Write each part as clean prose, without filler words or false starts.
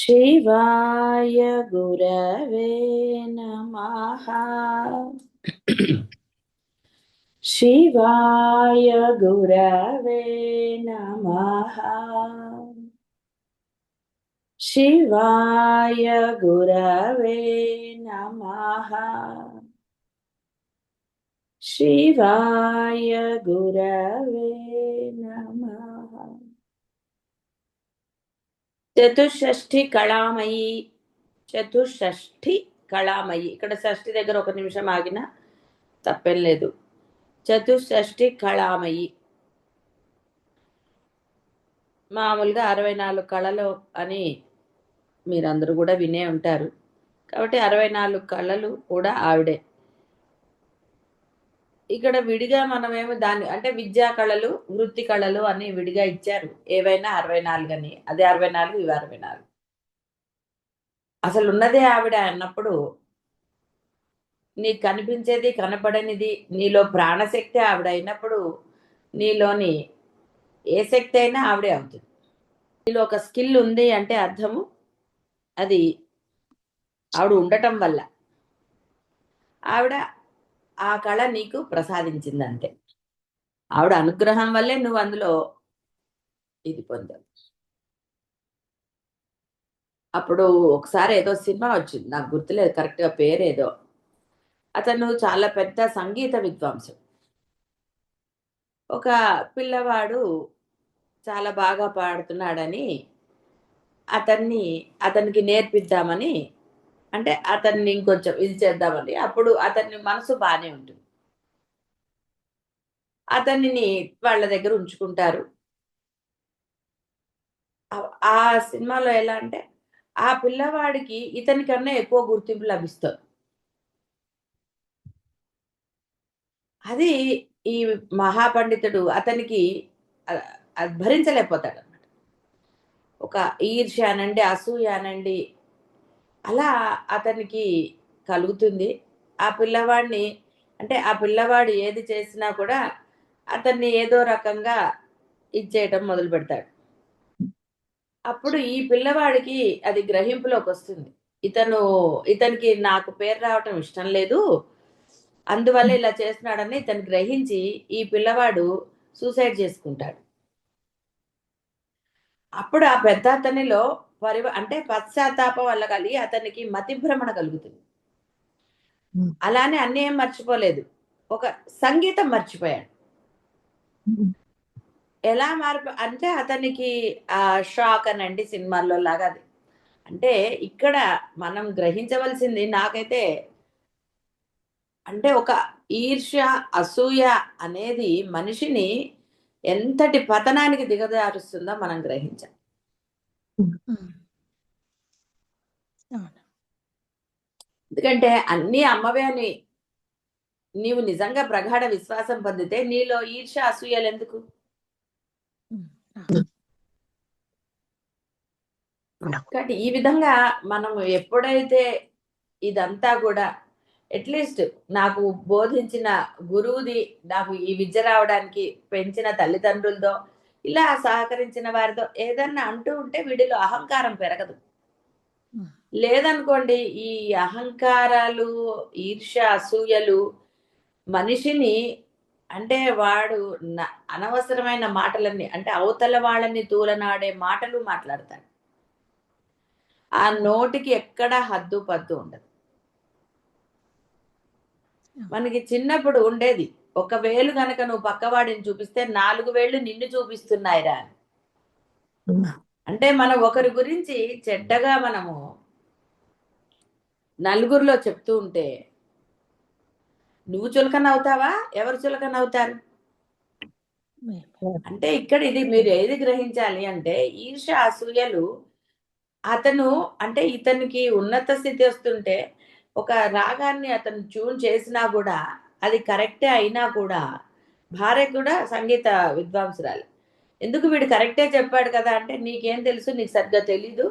शिवाय गुरवे नमः। शिवाय गुरवे नमः। शिवाय गुरवे नमः। शिवाय गुरवे नमः। చతుషష్ఠి కళామయి. చతుషష్ఠి కళామయి. ఇక్కడ షష్ఠి దగ్గర ఒక నిమిషం ఆగినా తప్పేం లేదు. చతుషష్ఠి కళామయి. మామూలుగా 64 కళలు అని మీరందరూ కూడా వినే ఉంటారు. కాబట్టి 64 కళలు కూడా ఆవిడే. ఇక్కడ విడిగా మనమేమో దాన్ని అంటే విద్యా కళలు, వృత్తి కళలు అని విడిగా ఇచ్చారు. ఏవైనా 64 అని. అదే 64, ఇవి 64. అసలు ఉన్నదే ఆవిడ అన్నప్పుడు నీకు కనిపించేది కనపడనిది నీలో ప్రాణశక్తి ఆవిడ అయినప్పుడు నీలోని ఏ శక్తి అయినా ఆవిడే అవుతుంది. నీలో ఒక స్కిల్ ఉంది అంటే అర్థము అది ఆవిడ ఉండటం వల్ల. ఆవిడ ఆ కళ నీకు ప్రసాదించింది అంతే. ఆవిడ అనుగ్రహం వల్లే నువ్వు అందులో ఇది పొందావు. అప్పుడు ఒకసారి ఏదో సినిమా వచ్చింది, నాకు గుర్తులేదు కరెక్ట్గా పేరేదో. అతను చాలా పెద్ద సంగీత విద్వాంసుడు. ఒక పిల్లవాడు చాలా బాగా పాడుతున్నాడని అతనికి నేర్పిద్దామని, అంటే అతన్ని ఇంకొంచెం ఇది చేద్దామని. అప్పుడు అతని మనసు బానే ఉంటుంది. అతనిని వాళ్ళ దగ్గర ఉంచుకుంటారు. ఆ సినిమాలో ఎలా అంటే ఆ పిల్లవాడికి ఇతని కన్నా ఎక్కువ గుర్తింపు లభిస్తుంది. అది ఈ మహాపండితుడు అతనికి అది భరించలేకపోతాడు అన్నమాట. ఒక ఈర్ష్య అనండి, అసూయ అనండి, అలా అతనికి కలుగుతుంది. ఆ పిల్లవాడిని అంటే ఆ పిల్లవాడు ఏది చేసినా కూడా అతన్ని ఏదో రకంగా ఇచ్చేయటం మొదలు పెడతాడు. అప్పుడు ఈ పిల్లవాడికి అది గ్రహింపులోకి వస్తుంది. ఇతనికి నాకు పేరు రావటం ఇష్టం లేదు, అందువల్ల ఇలా చేస్తున్నాడని ఇతను గ్రహించి ఈ పిల్లవాడు సూసైడ్ చేసుకుంటాడు. అప్పుడు ఆ పెద్ద అతనిలో అంటే పశ్చాత్తాపం వల్ల కలిగి అతనికి మతి భ్రమణ కలుగుతుంది. అలానే అన్నీ ఏం మర్చిపోలేదు, ఒక సంగీతం మర్చిపోయాడు. ఎలా అంటే అతనికి ఆ షాక్ అనండి సినిమాల్లో లాగా అది. అంటే ఇక్కడ మనం గ్రహించవలసింది, నాకైతే అంటే ఒక ఈర్ష్య, అసూయ అనేది మనిషిని ఎంతటి పతనానికి దిగజారుస్తుందో మనం గ్రహించాలి. ఎందుకంటే అన్నీ అమ్మవే అని నీవు నిజంగా ప్రగాఢ విశ్వాసం పొందితే నీలో ఈర్ష్య, అసూయలు ఎందుకు? కాబట్టి ఈ విధంగా మనం ఎప్పుడైతే ఇదంతా కూడా అట్లీస్ట్ నాకు బోధించిన గురువుది, నాకు ఈ విద్య రావడానికి పెంచిన తల్లిదండ్రులతో, ఇలా సహకరించిన వారితో ఏదన్నా అంటూ ఉంటే వీడిలో అహంకారం పెరగదు. లేదనుకోండి ఈ అహంకారాలు, ఈర్ష్య, అసూయలు మనిషిని అంటే వాడు అనవసరమైన మాటలన్నీ అంటే అవతల వాళ్ళని తూలనాడే మాటలు మాట్లాడతాడు. ఆ నోటికి ఎక్కడా హద్దు పద్దు ఉండదు. మనకి చిన్నప్పుడు ఉండేది, ఒక వేలు గనక నువ్వు పక్కవాడిని చూపిస్తే 4 వేళ్ళు నిన్ను చూపిస్తున్నాయిరా అని. అంటే మనం ఒకరి గురించి చెడ్డగా మనము నలుగురిలో చెప్తూ ఉంటే నువ్వు చులకన అవుతావా, ఎవరు చులకన అవుతారు? అంటే ఇక్కడ ఇది మీరు ఏది గ్రహించాలి అంటే ఈర్ష్య, అసూయలు అతను అంటే ఇతనికి ఉన్నత స్థితి వస్తుంటే ఒక రాగాన్ని అతను ట్యూన్ చేసినా కూడా అది కరెక్టే అయినా కూడా భార్య కూడా సంగీత విద్వాంసురాలు. ఎందుకు వీడు కరెక్టే చెప్పాడు కదా అంటే నీకేం తెలుసు, నీకు సరిగ్గా తెలీదు,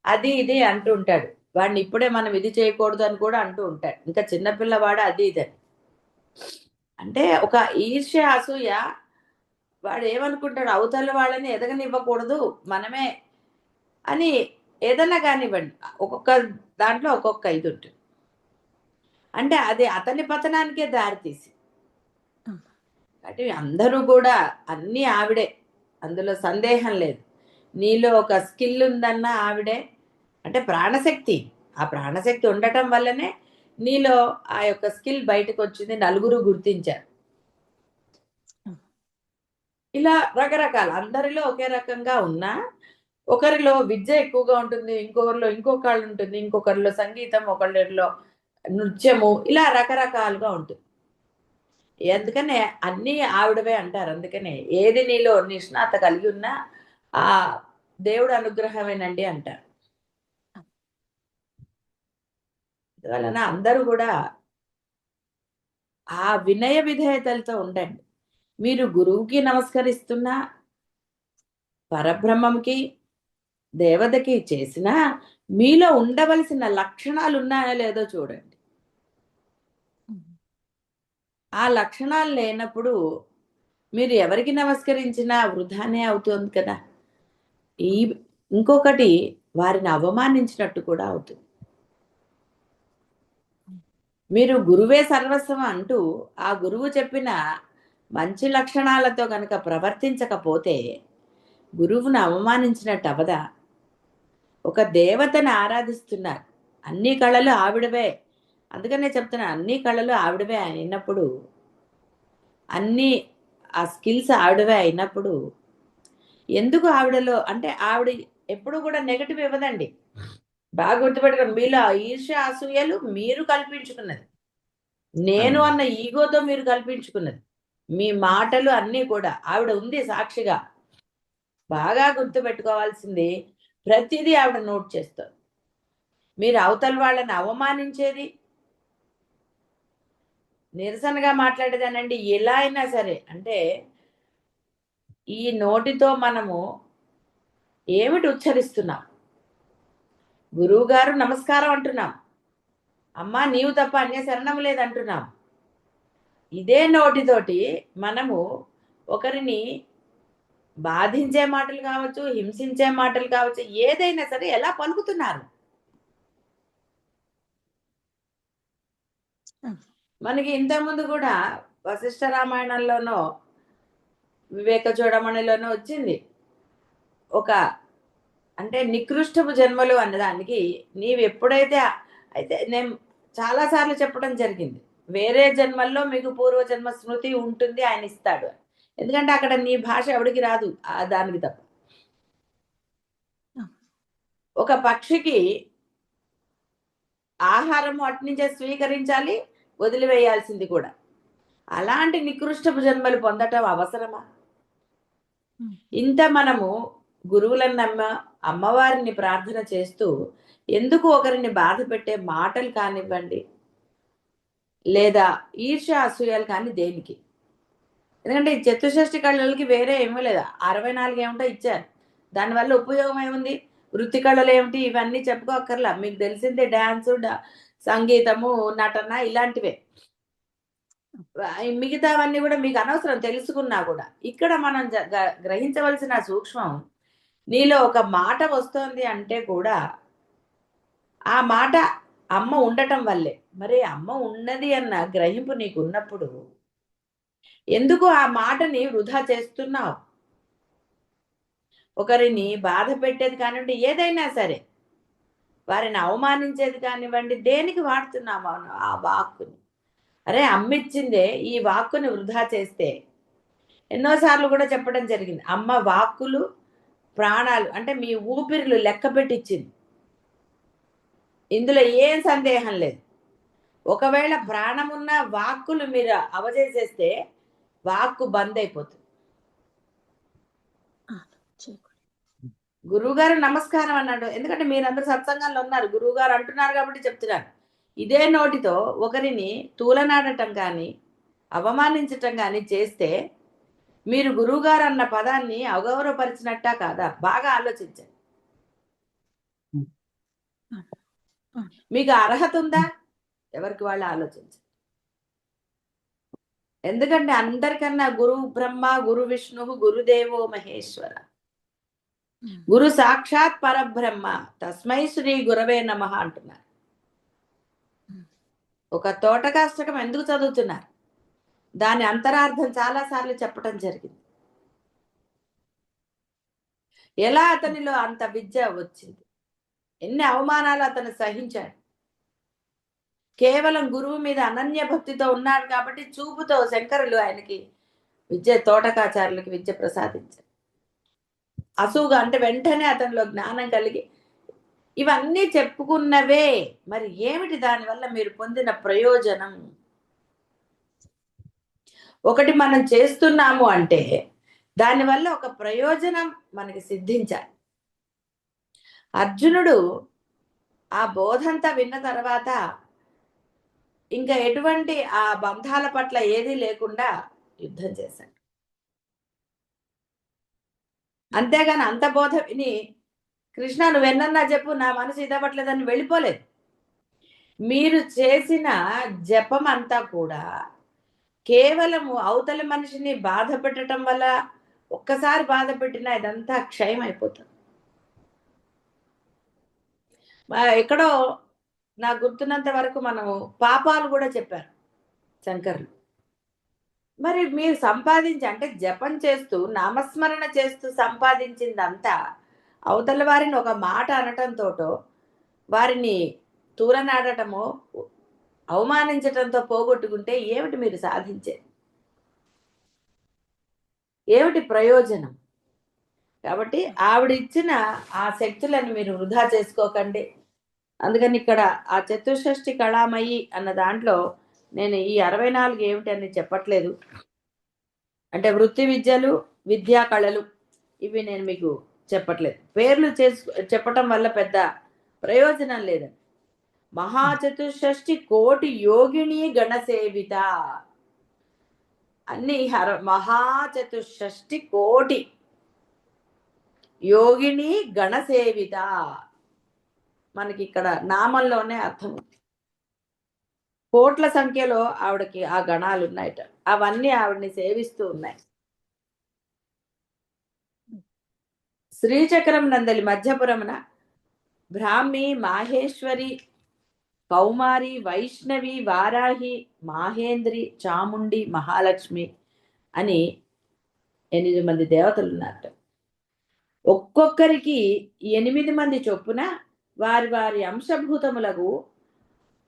అది ఇది అంటూ ఉంటాడు. వాడిని ఇప్పుడే మనం ఇది చేయకూడదు అని కూడా అంటూ ఉంటాడు. ఇంకా చిన్నపిల్లవాడు అది ఇదని. అంటే ఒక ఈర్ష్య, అసూయ వాడు ఏమనుకుంటాడు, అవతల వాళ్ళని ఎదగనివ్వకూడదు మనమే అని ఏదన్నా కానివ్వండి, ఒక్కొక్క దాంట్లో ఒక్కొక్క ఇది ఉంటుంది. అంటే అది అతని పతనానికే దారితీసి, అంటే అందరూ కూడా అన్నీ ఆవిడే, అందులో సందేహం లేదు. నీలో ఒక స్కిల్ ఉందన్న ఆవిడే, అంటే ప్రాణశక్తి. ఆ ప్రాణశక్తి ఉండటం వల్లనే నీలో ఆ యొక్క స్కిల్ బయటకు వచ్చింది, నలుగురు గుర్తించారు. ఇలా రకరకాల అందరిలో ఒకే రకంగా ఉన్నా, ఒకరిలో విద్య ఎక్కువగా ఉంటుంది, ఇంకొకరిలో ఇంకొకళ్ళు ఉంటుంది, ఇంకొకరిలో సంగీతం, ఒకళ్ళలో నృత్యము, ఇలా రకరకాలుగా ఉంటుంది. ఎందుకనే అన్నీ ఆవిడవే అంటారు. అందుకనే ఏది నీలో నిష్ణాత కలిగి ఉన్నా ఆ దేవుడు అనుగ్రహమేనండి అంటారు. అందువలన అందరూ కూడా ఆ వినయ విధేయతలతో ఉండండి. మీరు గురువుకి నమస్కరిస్తున్నా, పరబ్రహ్మంకి, దేవతకి చేసినా, మీలో ఉండవలసిన లక్షణాలు ఉన్నాయో లేదో చూడండి. ఆ లక్షణాలు లేనప్పుడు మీరు ఎవరికి నమస్కరించినా వృధానే అవుతుంది కదా. ఈ ఇంకొకటి, వారిని అవమానించినట్టు కూడా అవుతుంది. మీరు గురువే సర్వస్వం అంటూ ఆ గురువు చెప్పిన మంచి లక్షణాలతో కనుక ప్రవర్తించకపోతే గురువును అవమానించినట్టు అవదా? ఒక దేవతని ఆరాధిస్తున్నారు, అన్ని కళలు ఆవిడవే. అందుకనే చెప్తున్నా, అన్ని కళలు ఆవిడవే అయినప్పుడు, అన్ని ఆ స్కిల్స్ ఆవిడవే అయినప్పుడు, ఎందుకు ఆవిడలో అంటే ఆవిడ ఎప్పుడు కూడా నెగటివ్ ఇవ్వదండి. బాగా గుర్తుపెట్టుకోండి, మీలో ఈర్ష్య అసూయలు మీరు కల్పించుకున్నది, నేను అన్న ఈగోతో మీరు కల్పించుకున్నది. మీ మాటలు అన్నీ కూడా ఆవిడ ఉంది సాక్షిగా. బాగా గుర్తుపెట్టుకోవాల్సింది, ప్రతిదీ ఆవిడ నోట్ చేస్తారు. మీరు అవతల వాళ్ళని అవమానించేది, నిరసనగా మాట్లాడేదానండి, ఎలా అయినా సరే. అంటే ఈ నోటితో మనము ఏమిటి ఉచ్చరిస్తున్నాం? గురువుగారు నమస్కారం అంటున్నాం, అమ్మా నీవు తప్ప అన్య శరణం లేదంటున్నాం. ఇదే నోటితోటి మనము ఒకరిని బాధించే మాటలు కావచ్చు, హింసించే మాటలు కావచ్చు, ఏదైనా సరే ఎలా పలుకుతున్నారు. మనకి ఇంతకుముందు కూడా వశిష్ఠ రామాయణంలోనో వివేక చూడమణిలోనో వచ్చింది. ఒక అంటే నికృష్టపు జన్మలు అన్నదానికి నీవు ఎప్పుడైతే, అయితే నేను చాలాసార్లు చెప్పడం జరిగింది, వేరే జన్మల్లో మీకు పూర్వజన్మ స్మృతి ఉంటుంది, ఆయన ఇస్తాడు. ఎందుకంటే అక్కడ నీ భాష ఎవడికి రాదు ఆ దానికి తప్ప. ఒక పక్షికి ఆహారము అట్నుంచే స్వీకరించాలి, వదిలివేయాల్సింది కూడా. అలాంటి నికృష్టపు జన్మలు పొందటం అవసరమా? ఇంత మనము గురువులను నమ్మ, అమ్మవారిని ప్రార్థన చేస్తూ ఎందుకు ఒకరిని బాధ పెట్టే మాటలు కానివ్వండి, లేదా ఈర్ష్య అసూయలు కానీ దేనికి? ఎందుకంటే ఈ చతుషష్టి కళలకి వేరే ఏమీ లేదు, 64 ఏమిటో ఇచ్చారు. దానివల్ల ఉపయోగం ఏముంది? వృత్తి కళలు ఏమిటి ఇవన్నీ చెప్పుకోక్కర్లా, మీకు తెలిసిందే డాన్సు, సంగీతము, నటన ఇలాంటివే. మిగతావన్నీ కూడా మీకు అనవసరం తెలుసుకున్నా కూడా. ఇక్కడ మనం గ్రహించవలసిన సూక్ష్మం, నీలో ఒక మాట వస్తోంది అంటే కూడా ఆ మాట అమ్మ ఉండటం వల్లే. మరి అమ్మ ఉన్నది అన్న గ్రహింపు నీకు ఉన్నప్పుడు ఎందుకు ఆ మాటని వృధా చేస్తున్నావు? ఒకరిని బాధ పెట్టేది కానివ్వండి, ఏదైనా సరే, వారిని అవమానించేది కానివ్వండి, దేనికి వాడుతున్నాము ఆ వాక్కుని? అరే అమ్మిచ్చిందే ఈ వాక్కుని వృధా చేస్తే, ఎన్నోసార్లు కూడా చెప్పడం జరిగింది, అమ్మ వాక్కులు ప్రాణాలు, అంటే మీ ఊపిరిలు లెక్క పెట్టిచ్చింది. ఇందులో ఏం సందేహం లేదు. ఒకవేళ ప్రాణమున్న వాక్కులు మీరు అవజేసేస్తే వాక్కు బంద్ అయిపోతుంది. గురువుగారు నమస్కారం అన్నాడు, ఎందుకంటే మీరందరూ సత్సంగంలో ఉన్నారు, గురువుగారు అంటున్నారు కాబట్టి చెప్తున్నారు. ఇదే నోటితో ఒకరిని తూలనాడటం కానీ, అవమానించటం కానీ చేస్తే మీరు గురువుగారు అన్న పదాన్ని అగౌరవపరిచినట్టా కాదా? బాగా ఆలోచించండి. మీకు అర్హత ఉందా? ఎవరికి వాళ్ళు ఆలోచించండి. ఎందుకంటే అందరికన్నా గురు బ్రహ్మ, గురు విష్ణువు, గురుదేవో మహేశ్వర. గురు సాక్షాత్ పరబ్రహ్మ తస్మై శ్రీ గురవే నమః అంటున్నారు. ఒక తోటకాష్టకం ఎందుకు చదువుతున్నారు? దాని అంతరార్థం చాలా సార్లు చెప్పటం జరిగింది. ఎలా అతనిలో అంత విద్య వచ్చింది, ఎన్ని అవమానాలు అతను సహించాడు. కేవలం గురువు మీద అనన్య భక్తితో ఉన్నాడు కాబట్టి చూపుతో శంకరులు ఆయనకి తోటకాచార్యులకి విద్య ప్రసాదించారు. అసూగా అంటే వెంటనే అతనిలో జ్ఞానం కలిగి ఇవన్నీ చెప్పుకున్నవే. మరి ఏమిటి దానివల్ల మీరు పొందిన ప్రయోజనం? ఒకటి మనం చేస్తున్నాము అంటే దానివల్ల ఒక ప్రయోజనం మనకి సిద్ధించాలి. అర్జునుడు ఆ బోధంతా విన్న తర్వాత ఇంకా ఎటువంటి ఆ బంధాల పట్ల ఏదీ లేకుండా యుద్ధం చేశాడు. అంతేగాని అంత బోధ విని కృష్ణ నువ్వెన్నన్నా చెప్పు నా మనసు ఇదవ్వట్లేదని వెళ్ళిపోలేదు. మీరు చేసిన జపం అంతా కూడా కేవలము అవతల మనిషిని బాధ పెట్టడం వల్ల, ఒక్కసారి బాధ పెట్టినా ఇదంతా క్షయం అయిపోతుంది. ఎక్కడో నాకు గుర్తున్నంత వరకు మనము పాపాలు కూడా చెప్పారు శంకర్లు. మరి మీరు అంటే జపం చేస్తూ నామస్మరణ చేస్తూ సంపాదించిందంతా అవతల వారిని ఒక మాట అనటంతోటో వారిని తూలనాడటమో అవమానించటంతో పోగొట్టుకుంటే ఏమిటి మీరు సాధించేది? ఏమిటి ప్రయోజనం? కాబట్టి ఆవిడ ఇచ్చిన ఆ శక్తులను మీరు వృధా చేసుకోకండి. అందుకని ఇక్కడ ఆ చతుషష్ఠి కళామయి అన్న దాంట్లో నేను ఈ 64 ఏమిటి అని చెప్పట్లేదు. అంటే వృత్తి విద్యలు, విద్యా కళలు ఇవి నేను మీకు చెప్పట్లేదు. పేర్లు చెప్పటం వల్ల పెద్ద ప్రయోజనం లేదండి. మహాచతుషష్ఠి కోటి యోగిని గణసేవిత అన్ని మహాచతుషష్ఠి కోటి యోగిని గణసేవిత మనకి ఇక్కడ నామంలోనే అర్థం ఉంది. కోట్ల సంఖ్యలో ఆవిడకి ఆ గణాలు ఉన్నాయట. అవన్నీ ఆవిడని సేవిస్తూ ఉన్నాయి. శ్రీచక్రం నందలి మధ్యపురమున బ్రాహ్మి, మాహేశ్వరి, కౌమారి, వైష్ణవి, వారాహి, మాహేంద్రి, చాముండి, మహాలక్ష్మి అని 8 మంది దేవతలు ఉన్నారట. ఒక్కొక్కరికి 8 మంది చొప్పున వారి వారి అంశభూతములకు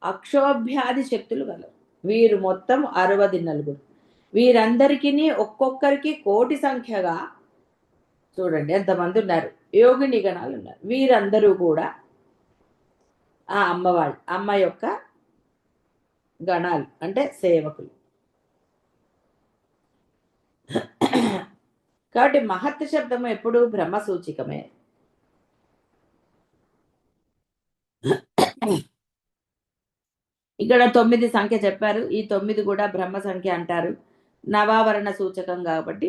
అక్షోభ్యాది శక్తులు గలవు. వీరు మొత్తం 64. వీరందరికీ ఒక్కొక్కరికి కోటి సంఖ్యగా చూడండి ఎంతమంది ఉన్నారు, యోగిని గణాలు ఉన్నారు. వీరందరూ కూడా ఆ అమ్మ యొక్క గణాలు అంటే సేవకులు. కాబట్టి మహత్ శబ్దము ఎప్పుడు బ్రహ్మ సూచికమే. ఇక్కడ 9 సంఖ్య చెప్పారు. ఈ 9 కూడా బ్రహ్మ సంఖ్య అంటారు. నవావరణ సూచకం కాబట్టి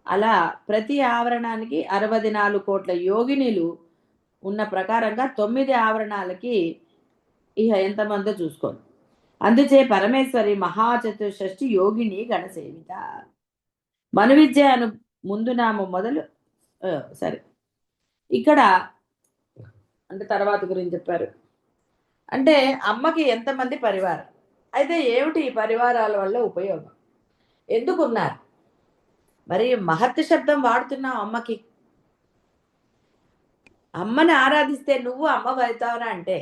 అలా ప్రతి ఆవరణానికి 64 కోట్ల యోగినిలు ఉన్న ప్రకారంగా 9 ఆవరణాలకి ఇహ ఎంతమందో చూసుకోండి. అందుచే పరమేశ్వరి మహాచతుషష్ఠి యోగిని గణసేవిత. మను విద్య అను ముందు నామం మొదలు సరే ఇక్కడ అంటే తర్వాత గురించి చెప్పారు. అంటే అమ్మకి ఎంతమంది పరివారం, అయితే ఏమిటి ఈ పరివారాల వల్ల ఉపయోగం, ఎందుకున్నారు? మరి మహత్ శబ్దం వాడుతున్నావు అమ్మకి. అమ్మని ఆరాధిస్తే నువ్వు అమ్మ అవుతావరా అంటే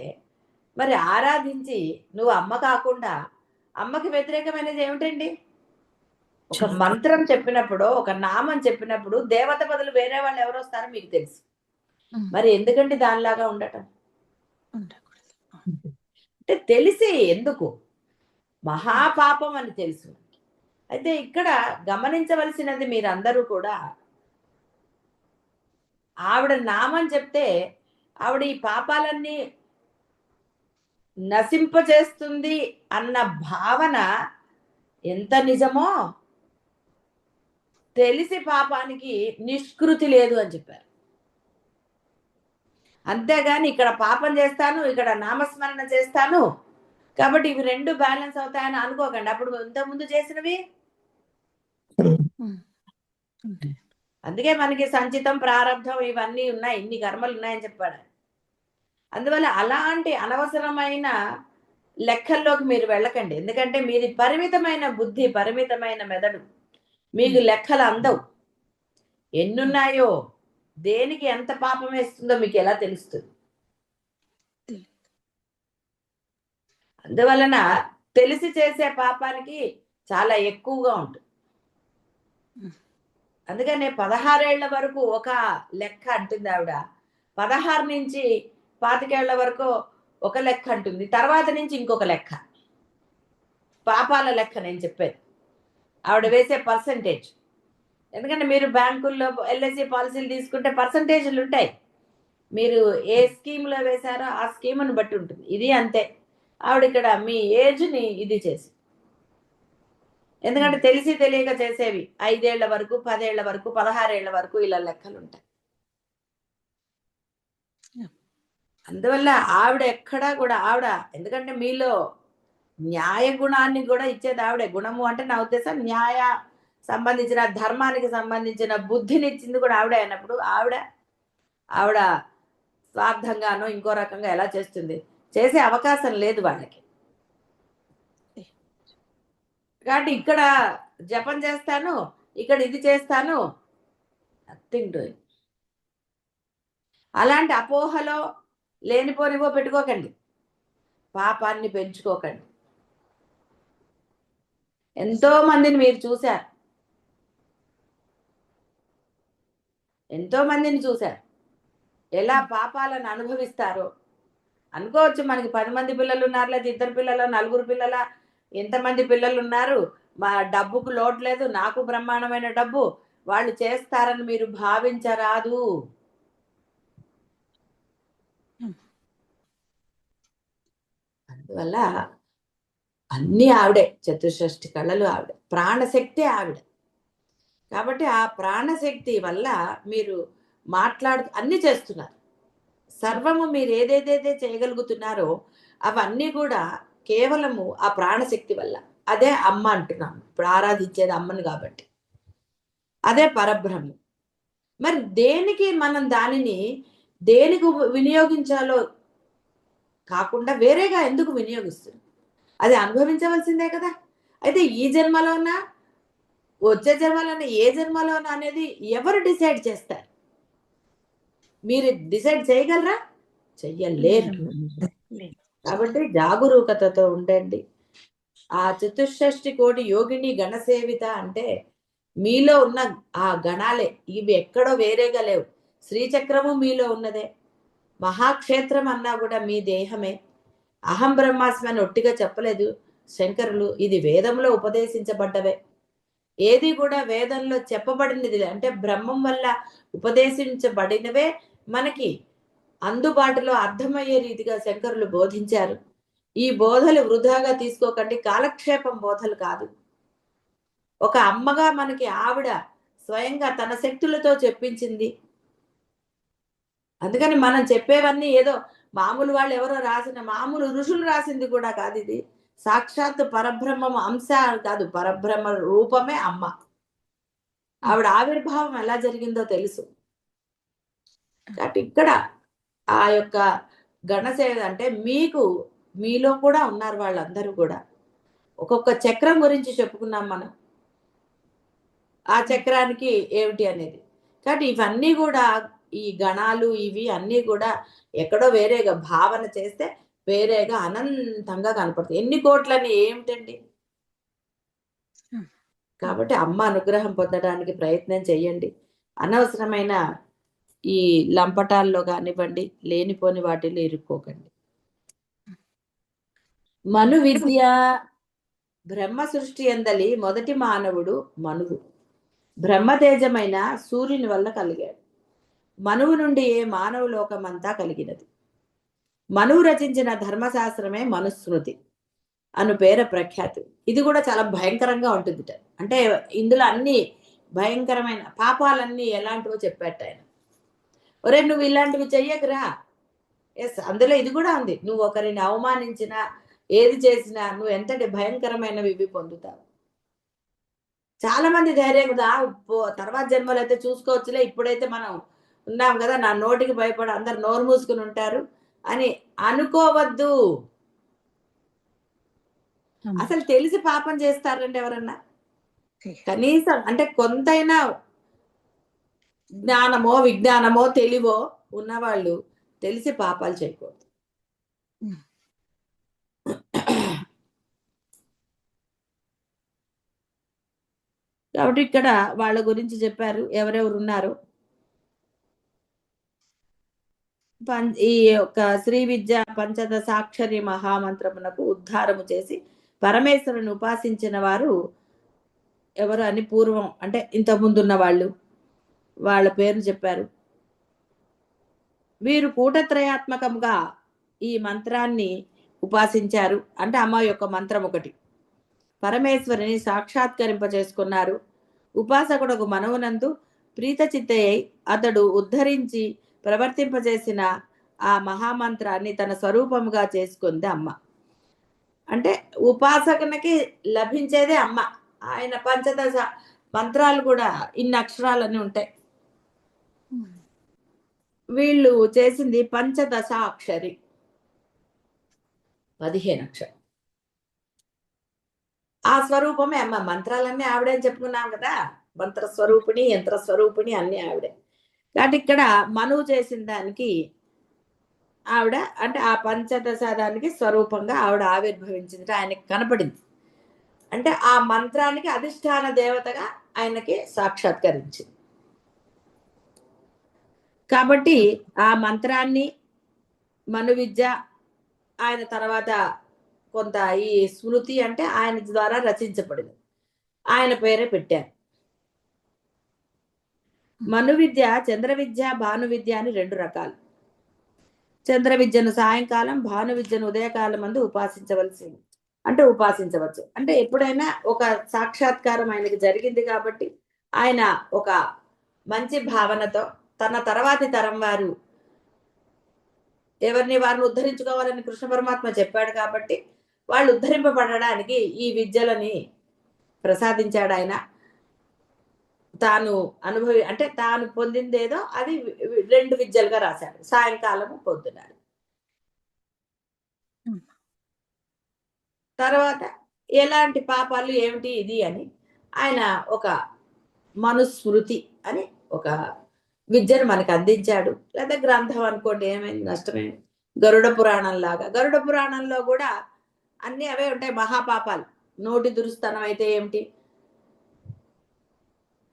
మరి ఆరాధించి నువ్వు అమ్మ కాకుండా అమ్మకి వ్యతిరేకమైనది ఏమిటండి? ఒక మంత్రం చెప్పినప్పుడు, ఒక నామం చెప్పినప్పుడు దేవత బదులు వేరే వాళ్ళు ఎవరు వస్తారో మీకు తెలుసు. మరి ఎందుకంటే దానిలాగా ఉండటం అంటే తెలిసి ఎందుకు? మహాపాపం అని తెలుసు. అయితే ఇక్కడ గమనించవలసినది మీరందరూ కూడా ఆవిడ నామం చెప్తే ఆవిడ ఈ పాపాలన్నీ నశింపచేస్తుంది అన్న భావన ఎంత నిజమో తెలిసి పాపానికి నిష్కృతి లేదు అని చెప్పారు. అంతేగాని ఇక్కడ పాపం చేస్తాను, ఇక్కడ నామస్మరణ చేస్తాను కాబట్టి ఇవి 2 బ్యాలెన్స్ అవుతాయని అనుకోకండి. అప్పుడు ఇంతకుముందు చేసినవి అందుకే మనకి సంచితం ప్రారంధం ఇవన్నీ ఉన్నాయి, ఇన్ని కర్మలు ఉన్నాయని చెప్పాడు. అందువల్ల అలాంటి అనవసరమైన లెక్కల్లోకి మీరు వెళ్ళకండి. ఎందుకంటే మీది పరిమితమైన బుద్ధి, పరిమితమైన మెదడు, మీకు లెక్కలు అందవు. ఎన్నున్నాయో, దేనికి ఎంత పాపం వేస్తుందో మీకు ఎలా తెలుస్తుంది? అందువలన తెలిసి చేసే పాపానికి చాలా ఎక్కువగా ఉంటుంది. అందుకనే 16 ఏళ్ల వరకు ఒక లెక్క అంటుంది ఆవిడ, 16 నుంచి 25 ఏళ్ల వరకు ఒక లెక్క అంటుంది, తర్వాత నుంచి ఇంకొక లెక్క. పాపాల లెక్క నేను చెప్పేది, ఆవిడ వేసే పర్సంటేజ్. ఎందుకంటే మీరు బ్యాంకుల్లో ఎల్ఐసి పాలసీలు తీసుకుంటే పర్సంటేజ్లు ఉంటాయి, మీరు ఏ స్కీమ్లో వేశారో ఆ స్కీమ్ను బట్టి ఉంటుంది. ఇది అంతే, ఆవిడ ఇక్కడ మీ ఏజ్ని ఇది చేసి, ఎందుకంటే తెలిసి తెలియక చేసేవి 5 ఏళ్ల వరకు, 10 ఏళ్ల వరకు, 16 ఏళ్ల వరకు ఇలా లెక్కలు ఉంటాయి. అందువల్ల ఆవిడ ఎక్కడా కూడా ఆవిడ, ఎందుకంటే మీలో న్యాయ గుణాన్ని కూడా ఇచ్చేది ఆవిడే. గుణము అంటే నా ఉద్దేశం న్యాయ సంబంధించిన, ధర్మానికి సంబంధించిన బుద్ధిని ఇచ్చింది కూడా ఆవిడే అయినప్పుడు ఆవిడ స్వార్థంగానో ఇంకో రకంగా ఎలా చేస్తుంది? చేసే అవకాశం లేదు వాళ్ళకి. కాబట్టి ఇక్కడ జపం చేస్తాను, ఇక్కడ ఇది చేస్తాను, నథింగ్ డూయింగ్. అలాంటి అపోహలో లేనిపోనివో పెట్టుకోకండి, పాపాన్ని పెంచుకోకండి. ఎంతో మందిని మీరు చూశారు, ఎంతో మందిని చూశారు ఎలా పాపాలను అనుభవిస్తారో. అనుకోవచ్చు మనకి 10 మంది పిల్లలు ఉన్నారు, లేదా 2 పిల్లల, 4 పిల్లల, ఎంతమంది పిల్లలు ఉన్నారు, మా డబ్బుకు లోటు లేదు, నాకు బ్రహ్మాండమైన డబ్బు, వాళ్ళు చేస్తారని మీరు భావించరాదు. అందువల్ల అన్నీ ఆవిడే, చతుషష్ఠి కళలు ఆవిడ, ప్రాణశక్తి ఆవిడ. కాబట్టి ఆ ప్రాణశక్తి వల్ల మీరు అన్నీ చేస్తున్నారు. సర్వము మీరు ఏదేదైతే చేయగలుగుతున్నారో అవన్నీ కూడా కేవలము ఆ ప్రాణశక్తి వల్ల. అదే అమ్మ అంటున్నాను, ఇప్పుడు ఆరాధించేది అమ్మని కాబట్టి, అదే పరబ్రహ్మం. మరి దేనికి మనం దానిని దేనికి వినియోగించాలో కాకుండా వేరేగా ఎందుకు వినియోగిస్తుంది? అది అనుభవించవలసిందే కదా. అయితే ఈ జన్మలోనా, వచ్చే జన్మలోనా, ఏ జన్మలోనా అనేది ఎవరు డిసైడ్ చేస్తారు? మీరు డిసైడ్ చేయగలరా? చెయ్యలేరు. కాబట్టి జాగరూకతతో ఉండండి. ఆ చతుషష్ఠి కోటి యోగిని గణసేవిత అంటే మీలో ఉన్న ఆ గణాలే, ఇవి ఎక్కడో వేరేగా లేవు. శ్రీచక్రము మీలో ఉన్నదే, మహాక్షేత్రం అన్నా కూడా మీ దేహమే. అహం బ్రహ్మాస్మి అని ఒట్టిగా చెప్పలేదు శంకరులు, ఇది వేదంలో ఉపదేశించబడ్డవే. ఏది కూడా వేదంలో చెప్పబడినది అంటే బ్రహ్మం వల్ల ఉపదేశించబడినవే మనకి అందుబాటులో అర్థమయ్యే రీతిగా శంకరులు బోధించారు. ఈ బోధలు వృధాగా తీసుకోకండి, కాలక్షేపం బోధలు కాదు. ఒక అమ్మగా మనకి ఆవిడ స్వయంగా తన శక్తులతో చెప్పించింది. అందుకని మనం చెప్పేవన్నీ ఏదో మామూలు వాళ్ళు ఎవరో రాసిన, మామూలు ఋషులు రాసింది కూడా కాదు ఇది. సాక్షాత్ పరబ్రహ్మం అంశ కాదు, పరబ్రహ్మ రూపమే అమ్మ. ఆవిడ ఆవిర్భావం ఎలా జరిగిందో తెలుసు. కాబట్టి ఇక్కడ ఆ యొక్క గణసేవ అంటే మీలో కూడా ఉన్నారు వాళ్ళందరూ కూడా. ఒక్కొక్క చక్రం గురించి చెప్పుకున్నాం మనం, ఆ చక్రానికి ఏమిటి అనేది. కాబట్టి ఇవన్నీ కూడా ఈ గణాలు ఇవి అన్నీ కూడా ఎక్కడో వేరేగా భావన చేస్తే వేరేగా అనంతంగా కనపడుతుంది. ఎన్ని కోట్లని ఏమిటండి? కాబట్టి అమ్మ అనుగ్రహం పొందడానికి ప్రయత్నం చెయ్యండి. అనవసరమైన ఈ లంపటాల్లో కానివ్వండి, లేనిపోని వాటిలో ఇరుక్కోకండి. మను విద్య, బ్రహ్మ సృష్టి ఎందలి మొదటి మానవుడు మనువు. బ్రహ్మతేజమైన సూర్యుని వల్ల కలిగాడు. మనువు నుండి ఏ మానవ లోకమంతా కలిగినది. మనువు రచించిన ధర్మశాస్త్రమే మనుస్మృతి అను పేర ప్రఖ్యాతి. ఇది కూడా చాలా భయంకరంగా ఉంటుంది. అంటే ఇందులో అన్ని భయంకరమైన పాపాలన్నీ ఎలాంటివో చెప్పాట ఆయన. ఒరే నువ్వు ఇలాంటివి చెయ్యకురా. ఎస్, అందులో ఇది కూడా ఉంది, నువ్వు ఒకరిని అవమానించినా ఏది చేసినా నువ్వు ఎంతటి భయంకరమైనవి ఇవి పొందుతావు. చాలా మంది ధైర్యం కదా, తర్వాత జన్మలు అయితే చూసుకోవచ్చులే, ఇప్పుడైతే మనం ఉన్నాం కదా, నా నోటికి భయపడి అందరు నోరు మూసుకుని ఉంటారు అని అనుకోవద్దు. అమ్మ. అసలు తెలిసి పాపం చేస్తారండి ఎవరన్నా? చెయ్య. కనీసం అంటే కొంతైనా జ్ఞానమో విజ్ఞానమో తెలివో ఉన్నవాళ్ళు తెలిసి పాపాలు చేయకూడదు. ఉమ్. కాబట్టి ఇక్కడ వాళ్ళ గురించి చెప్పారు ఎవరెవరు ఉన్నారు. ఈ యొక్క శ్రీ విద్య పంచదశాక్షరి మహామంత్రమునకు ఉద్ధారము చేసి పరమేశ్వరుని ఉపాసించిన వారు ఎవరు అని పూర్వం అంటే ఇంతకుముందు ఉన్న వాళ్ళు వాళ్ళ పేరు చెప్పారు. వీరు కూటత్రయాత్మకంగా ఈ మంత్రాన్ని ఉపాసించారు. అంటే అమ్మ యొక్క మంత్రం ఒకటి పరమేశ్వరిని సాక్షాత్కరింప చేసుకున్నారు. ఉపాసకుడకు మనవునందు ప్రీత చిత్తయ్యి అతడు ఉద్ధరించి ప్రవర్తింపజేసిన ఆ మహామంత్రాన్ని తన స్వరూపముగా చేసుకుంది అమ్మ. అంటే ఉపాసకునికి లభించేదే అమ్మ. ఆయన పంచదశ మంత్రాలు కూడా ఇన్ని అక్షరాలన్నీ ఉంటాయి. వీళ్ళు చేసింది పంచదశ అక్షరి 15 అక్షరం. ఆ స్వరూపమే అమ్మ. మంత్రాలన్నీ ఆవిడే అని చెప్పుకున్నాం కదా, మంత్ర స్వరూపిణి యంత్ర స్వరూపిణి అన్ని ఆవిడే. కాబట్టి ఇక్కడ మనువు చేసిన దానికి ఆవిడ అంటే ఆ పంచదశాదానికి స్వరూపంగా ఆవిడ ఆవిర్భవించింది, ఆయనకి కనపడింది. అంటే ఆ మంత్రానికి అధిష్టాన దేవతగా ఆయనకి సాక్షాత్కరించింది. కాబట్టి ఆ మంత్రాన్ని మను విద్య ఆయన తర్వాత కొంత ఈ స్మృతి అంటే ఆయన ద్వారా రచించబడింది, ఆయన పేరే పెట్టారు. మను విద్య చంద్ర విద్య భాను విద్య అని 2 రకాలు. చంద్ర విద్యను సాయంకాలం, భాను విద్యను ఉదయకాలం మందు ఉపాసించవలసింది. అంటే ఉపాసించవచ్చు అంటే ఎప్పుడైనా ఒక సాక్షాత్కారం ఆయనకి జరిగింది కాబట్టి ఆయన ఒక మంచి భావనతో తన తర్వాతి తరం వారు ఎవరిని వారిని ఉద్ధరించుకోవాలని కృష్ణ పరమాత్మ చెప్పాడు కాబట్టి వాళ్ళు ఉద్ధరింపబడడానికి ఈ విద్యలని ప్రసాదించాడు ఆయన. తాను అంటే తాను పొందిందేదో అది 2 విద్యలుగా రాశాడు, సాయంకాలము పొద్దున. తర్వాత ఎలాంటి పాపాలు ఏమిటి ఇది అని ఆయన ఒక మనుస్మృతి అని ఒక విద్యను మనకు అందించాడు. లేదా గ్రంథం అనుకోండి, ఏమైంది నష్టమేమి. గరుడ పురాణం లాగా, గరుడ పురాణంలో కూడా అన్ని అవే ఉంటాయి. మహాపాపాలు, నోటి దురుస్తనం అయితే ఏమిటి,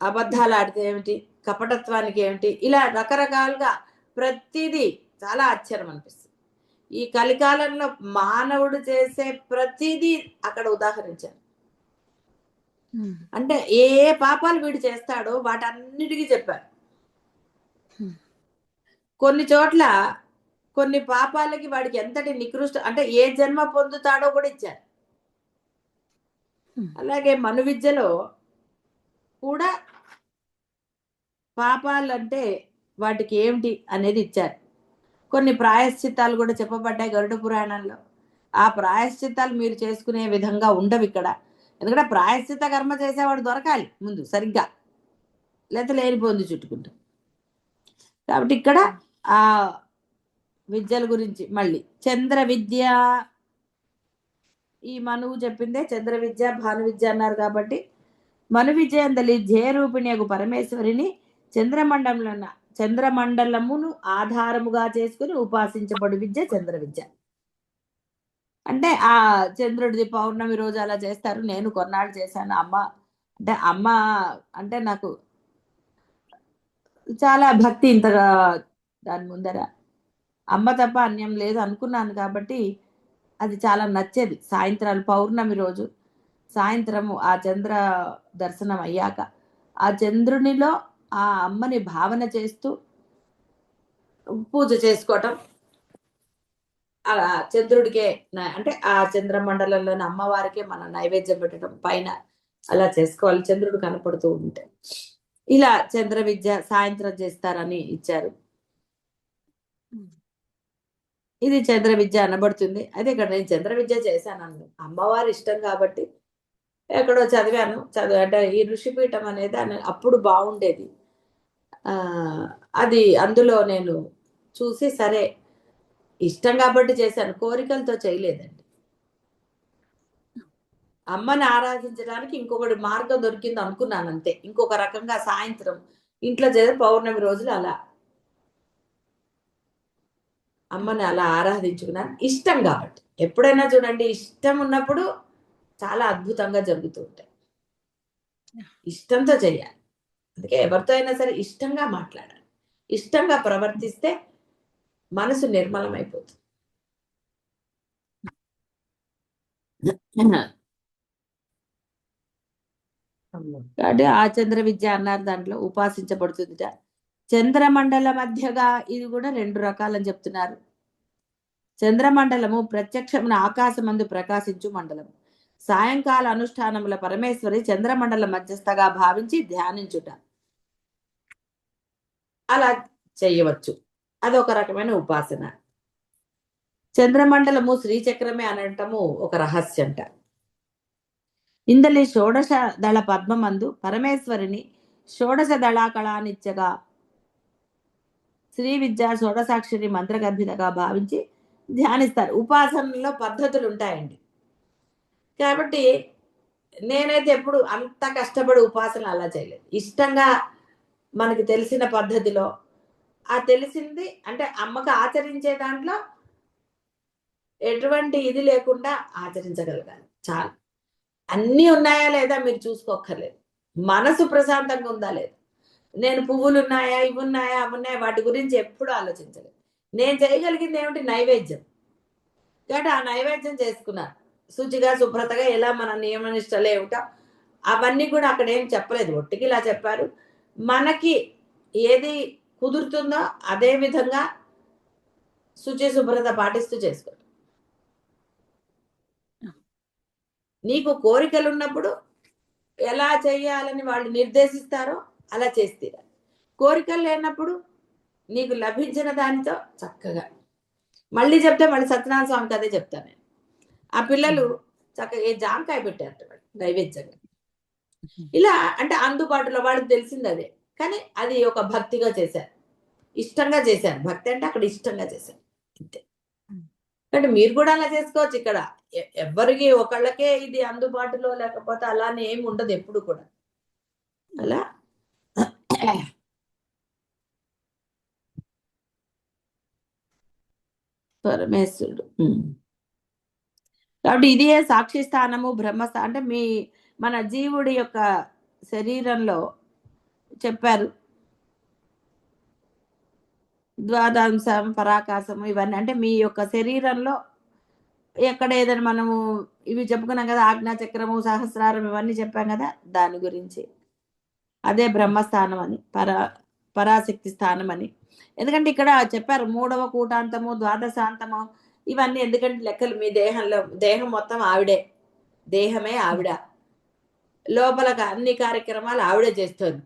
అబద్ధాలు ఆడితే ఏమిటి, కపటత్వానికి ఏమిటి, ఇలా రకరకాలుగా ప్రతిదీ చాలా ఆశ్చర్యం అనిపిస్తుంది. ఈ కలికాలంలో మానవుడు చేసే ప్రతిదీ అక్కడ ఉదాహరించారు. అంటే ఏ పాపాలు వీడు చేస్తాడో వాటన్నిటికీ చెప్పారు. కొన్ని చోట్ల కొన్ని పాపాలకి వాడికి ఎంతటి నికృష్ట అంటే ఏ జన్మ పొందుతాడో కూడా ఇచ్చారు. అలాగే మను విద్యలో కూడా పాపాలంటే వాటికి ఏమిటి అనేది ఇచ్చారు. కొన్ని ప్రాయశ్చిత్తాలు కూడా చెప్పబడ్డాయి గరుడ పురాణంలో. ఆ ప్రాయశ్చిత్తాలు మీరు చేసుకునే విధంగా ఉండవు ఇక్కడ. ఎందుకంటే ప్రాయశ్చిత్త కర్మ చేసేవాడు దొరకాలి ముందు సరిగ్గా, లేకపోతే లేనిపోంది చుట్టుకుంటాం. కాబట్టి ఇక్కడ ఆ విద్యల గురించి మళ్ళీ చంద్ర విద్య, ఈ మనువు చెప్పిందే చంద్ర విద్య భాను విద్య అన్నారు కాబట్టి మను విద్య అందలి ధ్యేయరూపిణి పరమేశ్వరిని చంద్రమండలమును ఆధారముగా చేసుకుని ఉపాసించబడు విద్య చంద్ర విద్య. అంటే ఆ చంద్రుడిది పౌర్ణమి రోజు అలా చేస్తారు. నేను కొన్నాళ్ళు చేశాను. అమ్మ అంటే నాకు చాలా భక్తి, ఇంతగా దాని ముందర అమ్మ తప్ప అన్యం లేదు అనుకున్నాను కాబట్టి అది చాలా నచ్చేది. సాయంత్రాలు పౌర్ణమి రోజు సాయంత్రము ఆ చంద్ర దర్శనం అయ్యాక ఆ చంద్రునిలో ఆ అమ్మని భావన చేస్తూ పూజ చేసుకోవటం, ఆ చంద్రుడికే అంటే ఆ చంద్రమండలంలోని అమ్మవారికే మనం నైవేద్యం పెట్టడం పైన అలా చేసుకోవాలి, చంద్రుడు కనపడుతూ ఉంటే. ఇలా చంద్ర విద్య సాయంత్రం చేస్తారని ఇచ్చారు. ఇది చంద్ర విద్య అనబడుతుంది. అదే ఇక్కడ నేను చంద్ర విద్య చేశాను, అమ్మవారి ఇష్టం కాబట్టి ఎక్కడో చదివాను. అంటే ఈ ఋషిపీఠం అనేది అప్పుడు బావుండేది. అది అందులో నేను చూసి సరే ఇష్టం కాబట్టి చేశాను. కోరికలతో చేయలేదండి. అమ్మని ఆరాధించడానికి ఇంకొకటి మార్గం దొరికింది అనుకున్నానంతే. ఇంకొక రకంగా సాయంత్రం ఇంట్లో పౌర్ణమి రోజులు అలా అమ్మని అలా ఆరాధించుకున్నాను. ఇష్టం గాబట్టి. ఎప్పుడైనా చూడండి ఇష్టం ఉన్నప్పుడు చాలా అద్భుతంగా జరుగుతూ ఉంటాయి. ఇష్టంతో చేయాలి. అందుకే ఎవరితో అయినా సరే ఇష్టంగా మాట్లాడాలి. ఇష్టంగా ప్రవర్తిస్తే మనసు నిర్మలమైపోతుంది. కాబట్టి ఆ చంద్ర విద్య అన్నారు దాంట్లో ఉపాసించబడుతుందిట. చంద్రమండల మధ్యగా ఇది కూడా 2 రకాలని చెప్తున్నారు. చంద్రమండలము ప్రత్యక్షమున ఆకాశమందు ప్రకాశించు మండలం. సాయంకాల అనుష్ఠానముల పరమేశ్వరి చంద్రమండల మధ్యస్థగా భావించి ధ్యానించుట. అలా చేయవచ్చు. అదొక రకమైన ఉపాసన. చంద్రమండలము శ్రీచక్రమే అనటము ఒక రహస్యంట. ఇందలి షోడశ దళ పద్మమందు పరమేశ్వరిని షోడశ దళాకళానిత్యగా శ్రీ విద్యా షోడసాక్షరి మంత్రగర్భితగా భావించి ధ్యానిస్తారు. ఉపాసనలో పద్ధతులు ఉంటాయండి. కాబట్టి నేనైతే ఎప్పుడు అంత కష్టపడి ఉపాసన అలా చేయలేదు. ఇష్టంగా మనకి తెలిసిన పద్ధతిలో ఆ తెలిసింది అంటే అమ్మకు ఆచరించే దాంట్లో ఎటువంటి ఇది లేకుండా ఆచరించగలగాలి చాలు. అన్నీ ఉన్నాయా లేదా మీరు చూసుకోక్కర్లేదు. మనసు ప్రశాంతంగా ఉందా లేదా. నేను పువ్వులున్నాయా, ఇవున్నాయా, అవున్నాయా వాటి గురించి ఎప్పుడు ఆలోచించలేదు. నేను చేయగలిగింది ఏమిటి నైవేద్యం. కాబట్టి ఆ నైవేద్యం చేసుకున్నాను. శుచిగా, శుభ్రతగా ఎలా మన నియమనిష్టలు ఏమిటో అవన్నీ కూడా అక్కడ ఏం చెప్పలేదు. ఒట్టికి ఇలా చెప్పారు. మనకి ఏది కుదురుతుందో అదే విధంగా శుచి, శుభ్రత పాటిస్తూ చేసుకోండి. నీకు కోరికలున్నప్పుడు ఎలా చేయాలని వాళ్ళు నిర్దేశిస్తారో అలా చేసి తీరాలి. కోరికలు లేనప్పుడు నీకు లభించిన దానితో చక్కగా మళ్ళీ చెప్తే మళ్ళీ సత్యనారాయణ స్వామికి అదే చెప్తాను నేను. ఆ పిల్లలు చక్కగా జామకాయ పెట్టారట వాళ్ళు నైవేద్యంగా. ఇలా అంటే అందుబాటులో వాళ్ళకి తెలిసింది అదే. కానీ అది ఒక భక్తిగా చేశారు. ఇష్టంగా చేశారు. భక్తి అంటే అక్కడ ఇష్టంగా చేశారు. అంతే. అంటే మీరు కూడా అలా చేసుకోవచ్చు ఇక్కడ. ఎవ్వరికి ఒకళ్ళకే ఇది అందుబాటులో లేకపోతే అలానే ఏమి ఉండదు ఎప్పుడు కూడా. అలా పరమేశ్వరుడు. కాబట్టి ఇదే సాక్షి స్థానము బ్రహ్మస్థానం అంటే మన జీవుడి యొక్క శరీరంలో చెప్పారు. ద్వాదశం పరాకాశము ఇవన్నీ అంటే మీ యొక్క శరీరంలో ఎక్కడ ఏదైనా మనము ఇవి చెప్పుకున్నాం కదా ఆజ్ఞా చక్రము సహస్రారం ఇవన్నీ చెప్పాం కదా దాని గురించి అదే బ్రహ్మస్థానం అని పరాశక్తి స్థానం అని. ఎందుకంటే ఇక్కడ చెప్పారు 3వ కూటాంతము ద్వాదశాంతము ఇవన్నీ ఎందుకంటే లెక్కలు మీ దేహంలో దేహం మొత్తం ఆవిడే. దేహమే ఆవిడ. లోపల అన్ని కార్యక్రమాలు ఆవిడే చేస్తుంది.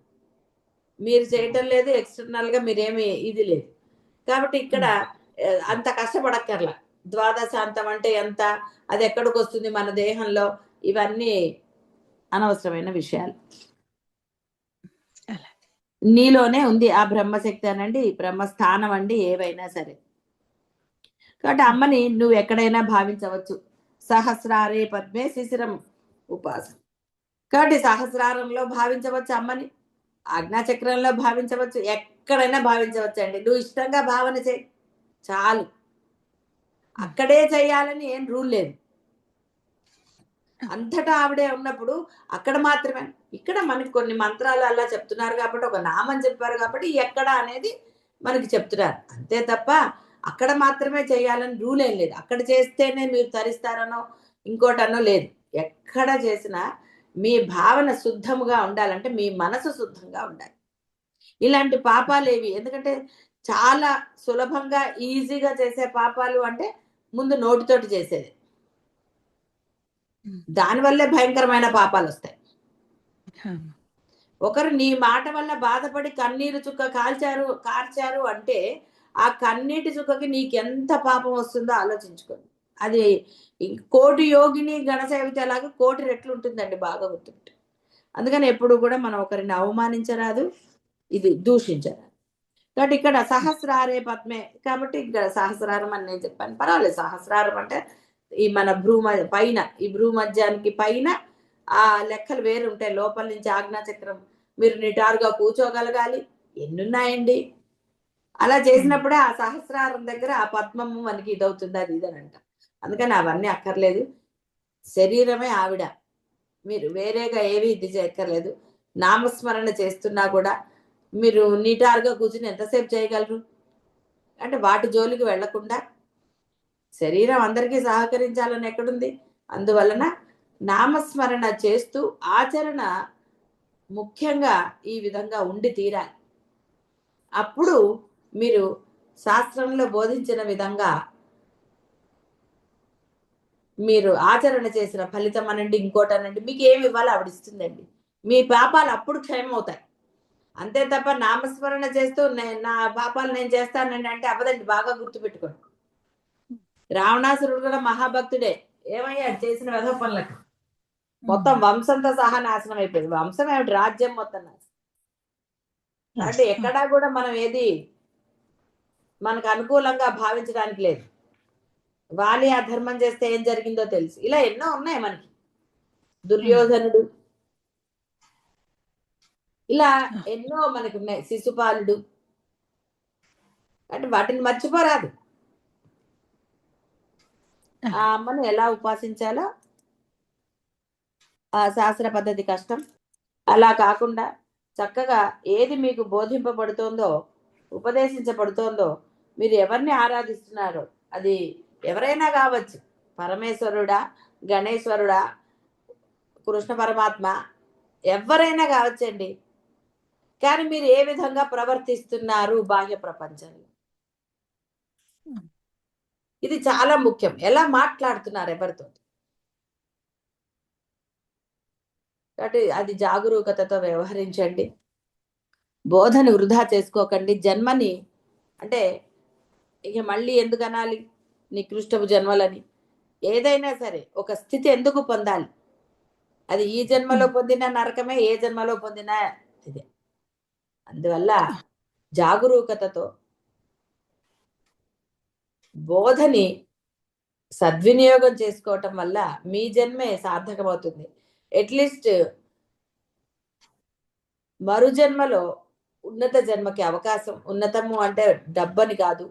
మీరు చేయటం లేదు. ఎక్స్టర్నల్‌గా మీరేమి ఇది లేదు. కాబట్టి ఇక్కడ అంత కష్టపడక్కర్లా. ద్వాదశాంతం అంటే ఎంత? అది ఎక్కడికొస్తుంది మన దేహంలో? ఇవన్నీ అనవసరమైన విషయాలు. నీలోనే ఉంది ఆ బ్రహ్మశక్తి అనండి, బ్రహ్మస్థానం అండి ఏవైనా సరే. కాబట్టి అమ్మని నువ్వు ఎక్కడైనా భావించవచ్చు. సహస్రారే పద్మే శిశిరం ఉపాసన. కాబట్టి సహస్రారంలో భావించవచ్చు అమ్మని. ఆజ్ఞాచక్రంలో భావించవచ్చు. ఎక్కడైనా భావించవచ్చండి. నువ్వు ఇష్టంగా భావన చేయి. చాలు. అక్కడే చేయాలని ఏం రూల్ లేదు. అంతటా ఆవిడే ఉన్నప్పుడు అక్కడ మాత్రమే. ఇక్కడ మనకి కొన్ని మంత్రాలు అలా చెప్తున్నారు కాబట్టి ఒక నామం చెప్పారు కాబట్టి ఎక్కడ అనేది మనకి చెప్తున్నారు. అంతే తప్ప అక్కడ మాత్రమే చేయాలని రూల్ ఏం లేదు. అక్కడ చేస్తేనే మీరు తరిస్తారనో ఇంకోటనో లేదు. ఎక్కడ చేసినా మీ భావన శుద్ధముగా ఉండాలంటే మీ మనసు శుద్ధంగా ఉండాలి. ఇలాంటి పాపాలేవి ఎందుకంటే చాలా సులభంగా ఈజీగా చేసే పాపాలు అంటే ముందు నోటితోటి చేసేది. దానివల్లే భయంకరమైన పాపాలొస్తాయి. ఒకరు నీ మాట వల్ల బాధపడి కన్నీరు చుక్క కార్చారు అంటే ఆ కన్నీటి చుక్కకి నీకెంత పాపం వస్తుందో ఆలోచించుకోండి. అది కోటి యోగిని గణసేవిత లాగా కోటి రెట్లు ఉంటుందండి, బాగా గుర్తుంటే. అందుకని ఎప్పుడు కూడా మనం ఒకరిని అవమానించరాదు, ఇది దూషించరాదు. కాబట్టి ఇక్కడ సహస్రారే పద్మే, కాబట్టి ఇక్కడ సహస్రారం అని నేను చెప్పాను, పర్వాలేదు. సహస్రారం అంటే ఈ మన పైన, ఈ భ్రూమధ్యానికి పైన ఆ లెక్కలు వేరు ఉంటాయి. లోపల నుంచి ఆజ్ఞాచక్రం మీరు నిటారుగా కూర్చోగలగాలి. ఎన్నున్నాయండి. అలా చేసినప్పుడే ఆ సహస్రారం దగ్గర ఆ పద్మము మనకి ఇదవుతుంది, అది ఇదని అంట. అందుకని అవన్నీ అక్కర్లేదు. శరీరమే ఆవిడ, మీరు వేరేగా ఏవి ఇది చేయక్కర్లేదు. నామస్మరణ చేస్తున్నా కూడా మీరు నిటారుగా కూర్చుని ఎంతసేపు చేయగలరు అంటే వాటి జోలికి వెళ్లకుండా శరీరం అందరికీ సహకరించాలని ఎక్కడుంది. అందువలన నామస్మరణ చేస్తూ ఆచరణ ముఖ్యంగా ఈ విధంగా ఉండి తీరాలి. అప్పుడు మీరు శాస్త్రంలో బోధించిన విధంగా మీరు ఆచరణ చేసిన ఫలితం అనండి, ఇంకోటనండి, మీకు ఏమి ఇవ్వాలో ఆవిడిస్తుందండి. మీ పాపాలు అప్పుడు క్షయమవుతాయి. అంతే తప్ప నామస్మరణ చేస్తూ నా పాపాలు నేను చేస్తానండి అంటే అవ్వదండి, బాగా గుర్తుపెట్టుకోండి. రావణాసురుడు కూడా మహాభక్తుడే. ఏమయ్యాడు చేసిన వెధవ పనులకు? మొత్తం వంశంతో సహా నాశనం అయిపోయింది. వంశం ఏమిటి, రాజ్యం మొత్తం నాశనం. అంటే ఎక్కడా కూడా మనం ఏది మనకు అనుకూలంగా భావించడానికి లేదు. వాలి అధర్మం చేస్తే ఏం జరిగిందో తెలుసు. ఇలా ఎన్నో ఉన్నాయి మనకి. దుర్యోధనుడు, ఇలా ఎన్నో మనకు ఉన్నాయి. శిశుపాలుడు, అంటే వాటిని మర్చిపోరాదు. ఆ అమ్మను ఎలా ఉపాసించాలో ఆ శాస్త్ర పద్ధతి కష్టం. అలా కాకుండా చక్కగా ఏది మీకు బోధింపబడుతోందో, ఉపదేశించబడుతోందో, మీరు ఎవరిని ఆరాధిస్తున్నారో అది ఎవరైనా కావచ్చు, పరమేశ్వరుడా, గణేశ్వరుడా, కృష్ణ పరమాత్మ, ఎవరైనా కావచ్చండి. కానీ మీరు ఏ విధంగా ప్రవర్తిస్తున్నారు బాహ్య ప్రపంచంలో, ఇది చాలా ముఖ్యం. ఎలా మాట్లాడుతున్నారు ఎవరితో, కాబట్టి అది జాగరూకతతో వ్యవహరించండి. బోధని వృధా చేసుకోకండి. జన్మని అంటే ఇక మళ్ళీ ఎందుకు అనాలి నికృష్టపు జన్మలని. ఏదైనా సరే ఒక స్థితి ఎందుకు పొందాలి, అది ఈ జన్మలో పొందిన నరకమే, ఏ జన్మలో పొందిన ఇదే. అందువల్ల జాగరూకతతో బోధని సద్వినియోగం చేసుకోవటం వల్ల మీ జన్మే సార్థకమవుతుంది. అట్లీస్ట్ మరు జన్మలో ఉన్నత జన్మకి అవకాశం, ఉన్నతము అంటే డబ్బని కాదు.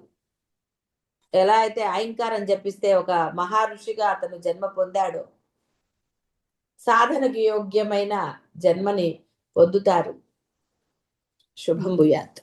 ఎలా అయితే అహంకారం జపిస్తే ఒక మహర్షిగా అతను జన్మ పొందాడో, సాధనకు యోగ్యమైన జన్మని పొందుతారు. శుభం భూయాత్.